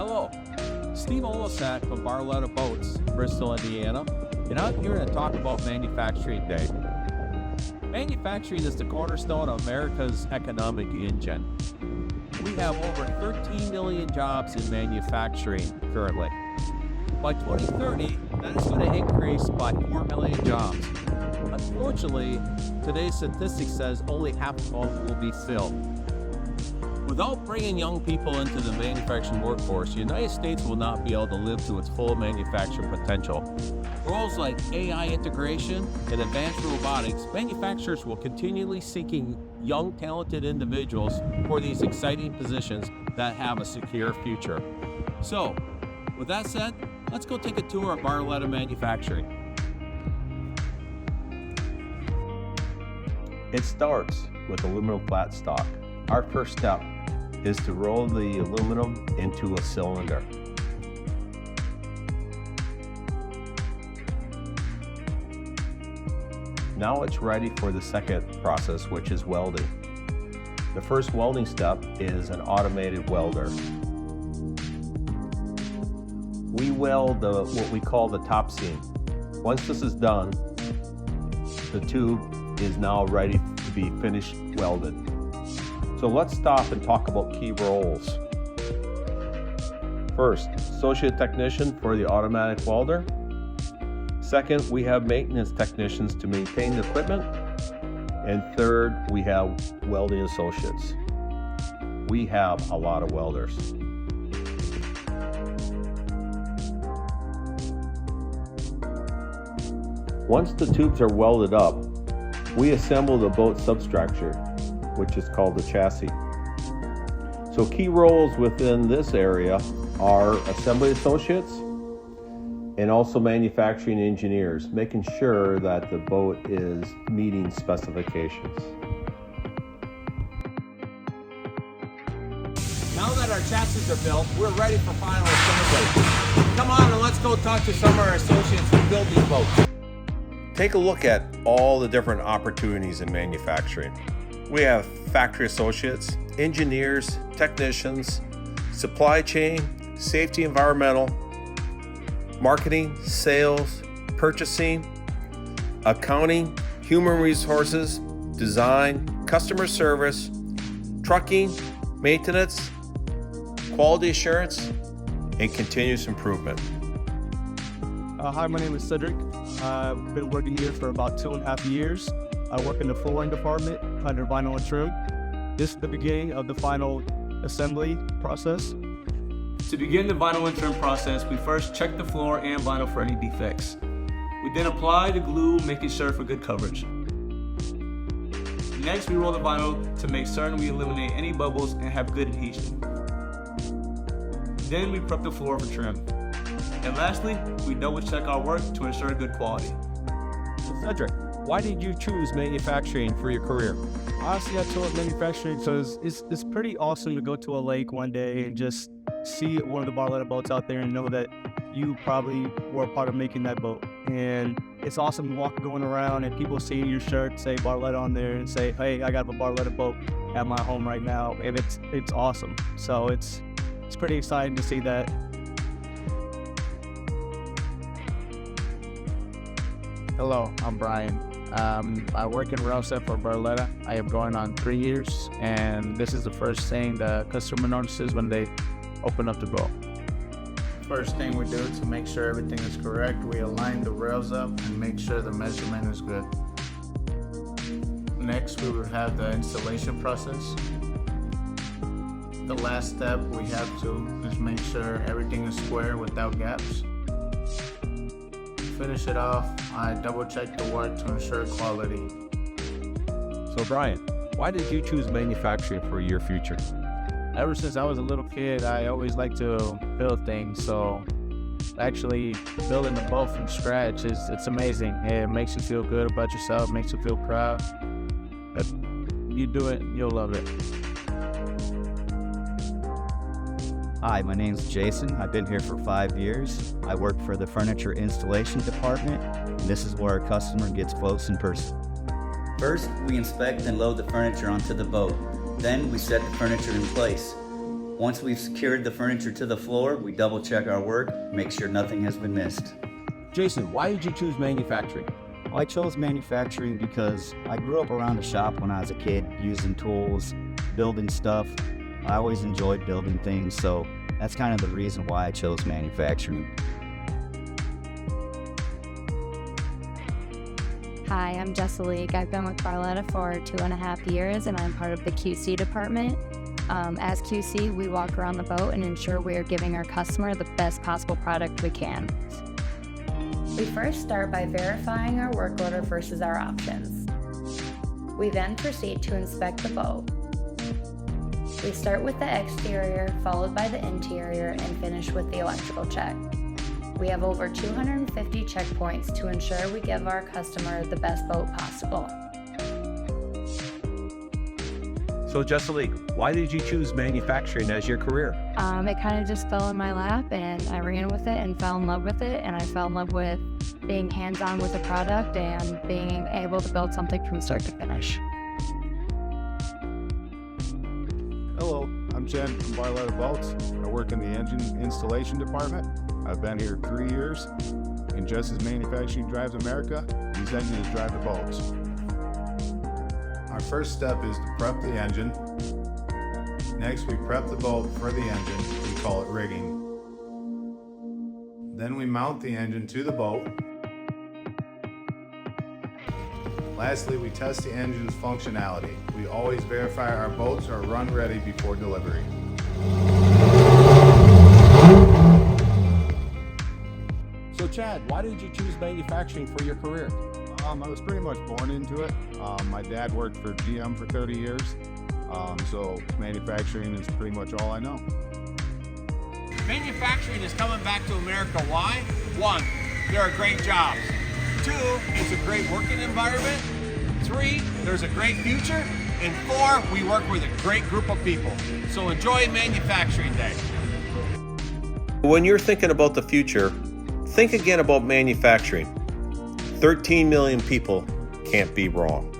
Hello, Steve Olasak from Barletta Boats, Bristol, Indiana, and I'm here to talk about Manufacturing Day. Manufacturing is the cornerstone of America's economic engine. We have over 13 million jobs in manufacturing currently. By 2030, that is going to increase by 4 million jobs. Unfortunately, today's statistic says only half of them will be filled. Without bringing young people into the manufacturing workforce, the United States will not be able to live to its full manufacturing potential. Roles like AI integration and advanced robotics, manufacturers will continually seeking young, talented individuals for these exciting positions that have a secure future. So, with that said, let's go take a tour of Barletta Manufacturing. It starts with aluminum flat stock. Our first step is to roll the aluminum into a cylinder. Now it's ready for the second process, which is welding. The first welding step is an automated welder. We weld what we call the top seam. Once this is done, the tube is now ready to be finished welded. So let's stop and talk about key roles. First, associate technician for the automatic welder. Second, we have maintenance technicians to maintain the equipment. And third, we have welding associates. We have a lot of welders. Once the tubes are welded up, we assemble the boat substructure, which is called the chassis. So key roles within this area are assembly associates and also manufacturing engineers, making sure that the boat is meeting specifications. Now that our chassis are built, we're ready for final assembly. Come on and let's go talk to some of our associates who build these boats. Take a look at all the different opportunities in manufacturing. We have factory associates, engineers, technicians, supply chain, safety, environmental, marketing, sales, purchasing, accounting, human resources, design, customer service, trucking, maintenance, quality assurance, and continuous improvement. Hi, my name is Cedric. I've been working here for about 2.5 years. I work in the flooring department under vinyl and trim. This is the beginning of the final assembly process. To begin the vinyl and trim process, we first check the floor and vinyl for any defects. We then apply the glue, making sure for good coverage. Next, we roll the vinyl to make certain we eliminate any bubbles and have good adhesion. Then we prep the floor for trim. And lastly, we double check our work to ensure good quality. So Cedric, why did you choose manufacturing for your career? Honestly, I chose manufacturing because it's pretty awesome to go to a lake one day and just see one of the Barletta boats out there and know that you probably were a part of making that boat. And it's awesome going around and people seeing your shirt, say Barletta on there, and say, hey, I got a Barletta boat at my home right now. And it's awesome. So it's pretty exciting to see that. Hello, I'm Brian. I work in rail set for Barletta. I am going on 3 years, and this is the first thing the customer notices when they open up the boat. First thing we do to make sure everything is correct, we align the rails up and make sure the measurement is good. Next, we will have the installation process. The last step we have to is make sure everything is square without gaps. Finish it off, I double check the work to ensure quality. So Brian, why did you choose manufacturing for your future? Ever since I was a little kid, I always liked to build things, so actually building a boat from scratch it's amazing. It makes you feel good about yourself, makes you feel proud. If you do it, you'll love it. Hi, my name's Jason. I've been here for 5 years. I work for the furniture installation department, and this is where our customer gets close in person. First, we inspect and load the furniture onto the boat. Then we set the furniture in place. Once we've secured the furniture to the floor, we double check our work, make sure nothing has been missed. Jason, why did you choose manufacturing? Well, I chose manufacturing because I grew up around a shop when I was a kid, using tools, building stuff. I always enjoyed building things, so that's kind of the reason why I chose manufacturing. Hi, I'm Jessalique. I've been with Barletta for 2.5 years, and I'm part of the QC department. As QC, we walk around the boat and ensure we are giving our customer the best possible product we can. We first start by verifying our work order versus our options. We then proceed to inspect the boat. We start with the exterior, followed by the interior, and finish with the electrical check. We have over 250 checkpoints to ensure we give our customer the best boat possible. So Jessalique, why did you choose manufacturing as your career? It kind of just fell in my lap, and I ran with it and fell in love with it, and I fell in love with being hands-on with a product and being able to build something from start to finish. Hello, I'm Jen from Barletta Boats. I work in the engine installation department. I've been here 3 years, and just as manufacturing drives America, these engines drive the boats. Our first step is to prep the engine. Next, we prep the boat for the engine. We call it rigging. Then we mount the engine to the boat. Lastly, we test the engine's functionality. We always verify our boats are run ready before delivery. So Chad, why did you choose manufacturing for your career? I was pretty much born into it. My dad worked for GM for 30 years, so manufacturing is pretty much all I know. Manufacturing is coming back to America. Why? 1, there are great jobs. 2, it's a great working environment. 3, there's a great future. And 4, we work with a great group of people. So enjoy Manufacturing Day. When you're thinking about the future, think again about manufacturing. 13 million people can't be wrong.